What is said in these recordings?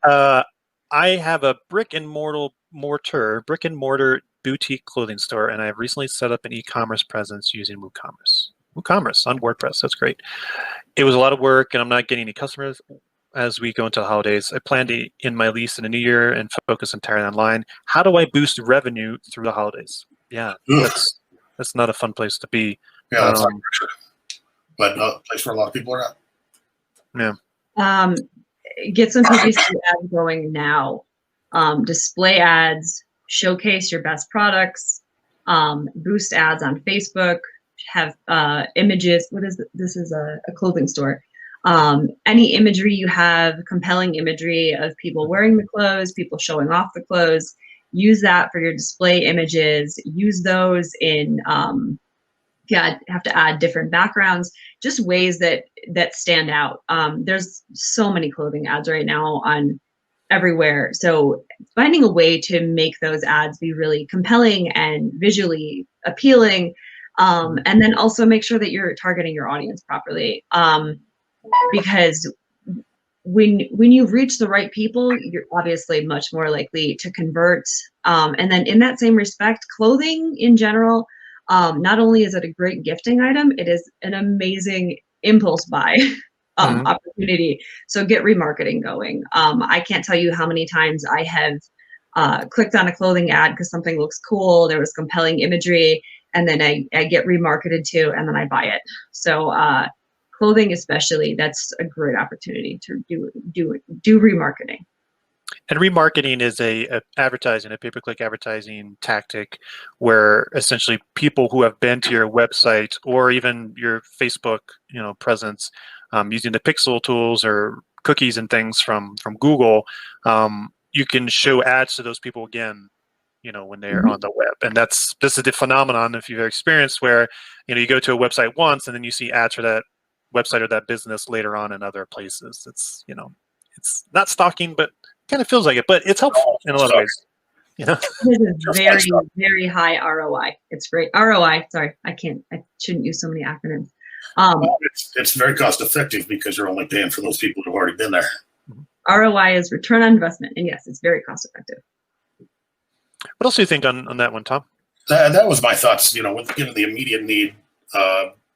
I have a brick and mortar boutique clothing store, and I've recently set up an e-commerce presence using WooCommerce. WooCommerce on WordPress. That's great. It was a lot of work, and I'm not getting any customers as we go into the holidays. I plan to end my lease in the new year and focus entirely online. How do I boost revenue through the holidays? Yeah, that's not a fun place to be. Yeah, that's hard pressure, but a place where a lot of people are at. Yeah. Get some PPC ads going now. Display ads, showcase your best products, boost ads on Facebook, have images. This is a clothing store. Any imagery you have, compelling imagery of people wearing the clothes, people showing off the clothes, use that for your display images. Use those in, have to add different backgrounds, just ways that stand out. There's so many clothing ads right now on everywhere. So finding a way to make those ads be really compelling and visually appealing. And then also make sure that you're targeting your audience properly. Because when you reach the right people, you're obviously much more likely to convert. And then in that same respect, clothing in general, not only is it a great gifting item, it is an amazing impulse buy opportunity. So get remarketing going. I can't tell you how many times I have clicked on a clothing ad because something looks cool, there was compelling imagery, and then I get remarketed to, and then I buy it. So clothing especially, that's a great opportunity to do remarketing. And remarketing is a pay-per-click advertising tactic where essentially people who have been to your website or even your Facebook, presence, using the pixel tools or cookies and things from Google, you can show ads to those people again, when they're on the web. And this is the phenomenon, if you've experienced, where you go to a website once and then you see ads for that website or that business later on in other places. It's it's not stalking, but kind of feels like it, but it's helpful in a lot of ways. It is very, very high ROI. It's great. ROI, sorry, I shouldn't use so many acronyms. Well, it's very cost effective because you're only paying for those people who've already been there. ROI is return on investment, and yes, it's very cost effective. What else do you think on that one, Tom? That was my thoughts. Given the immediate need,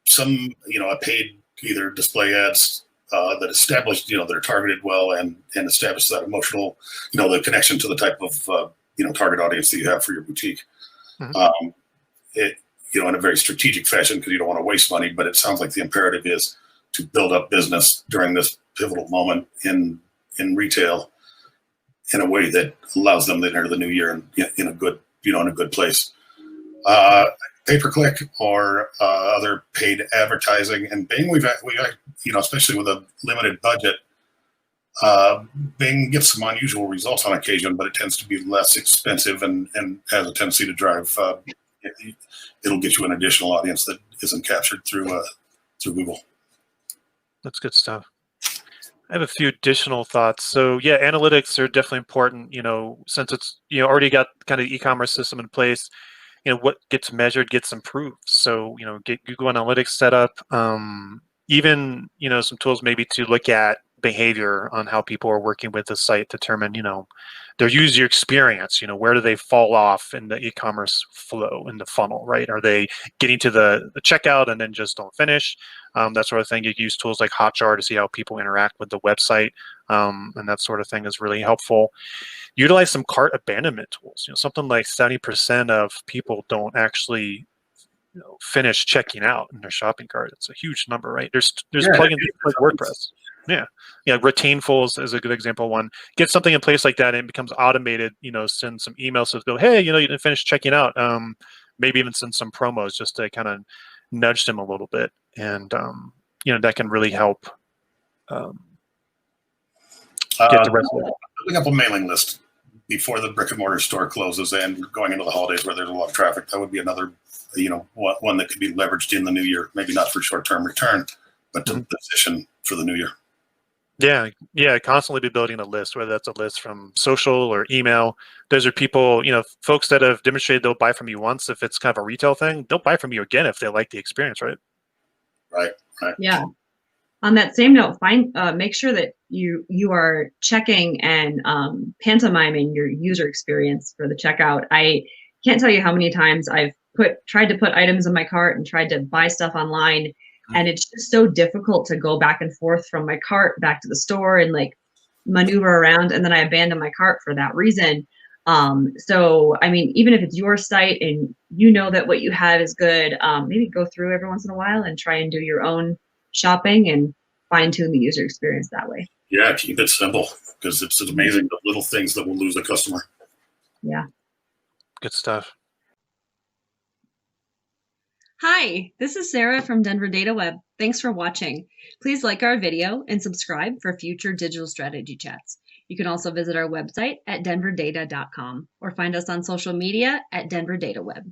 some a paid either display ads that establish, that are targeted well and establish that emotional, the connection to the type of, target audience that you have for your boutique. In a very strategic fashion, because you don't want to waste money, but it sounds like the imperative is to build up business during this pivotal moment in retail in a way that allows them to enter the new year in a good, in a good place. Pay-per-click or other paid advertising, and Bing, we've especially with a limited budget, Bing gets some unusual results on occasion, but it tends to be less expensive and has a tendency to drive. It'll get you an additional audience that isn't captured through Google. That's good stuff. I have a few additional thoughts. So yeah, analytics are definitely important. Since it's already got kind of the e-commerce system in place. What gets measured gets improved. So, get Google Analytics set up. Even, some tools maybe to look at behavior on how people are working with the site, determine, their user experience, where do they fall off in the e-commerce flow, in the funnel, right? Are they getting to the checkout and then just don't finish? That sort of thing. You can use tools like Hotjar to see how people interact with the website. And that sort of thing is really helpful. Utilize some cart abandonment tools. Something like 70% of people don't actually finish checking out in their shopping cart. It's a huge number, right? There's plugins like WordPress. Yeah. Retainful is a good example of one. Get something in place like that and it becomes automated, send some emails to people, hey, you didn't finish checking out. Maybe even send some promos just to kind of nudge them a little bit. And, that can really help get the rest of it. Building up a mailing list before the brick and mortar store closes and going into the holidays where there's a lot of traffic, that would be another, one that could be leveraged in the new year. Maybe not for short-term return, but to position for the new year. Yeah, constantly be building a list, whether that's a list from social or email. Those are people, folks that have demonstrated they'll buy from you once. If it's kind of a retail thing, they'll buy from you again if they like the experience, right? Right. Yeah. On that same note, make sure that you are checking and pantomiming your user experience for the checkout. I can't tell you how many times I've tried to put items in my cart and tried to buy stuff online, and it's just so difficult to go back and forth from my cart back to the store and like maneuver around, and then I abandon my cart for that reason. So I mean, even if it's your site and you know that what you have is good, maybe go through every once in a while and try and do your own shopping and fine tune the user experience that way. Yeah, keep it simple, because it's amazing the little things that will lose a customer. Yeah. Good stuff. Hi, this is Sarah from Denverdata Web. Thanks for watching. Please like our video and subscribe for future digital strategy chats. You can also visit our website at denverdata.com or find us on social media at Denverdata Web.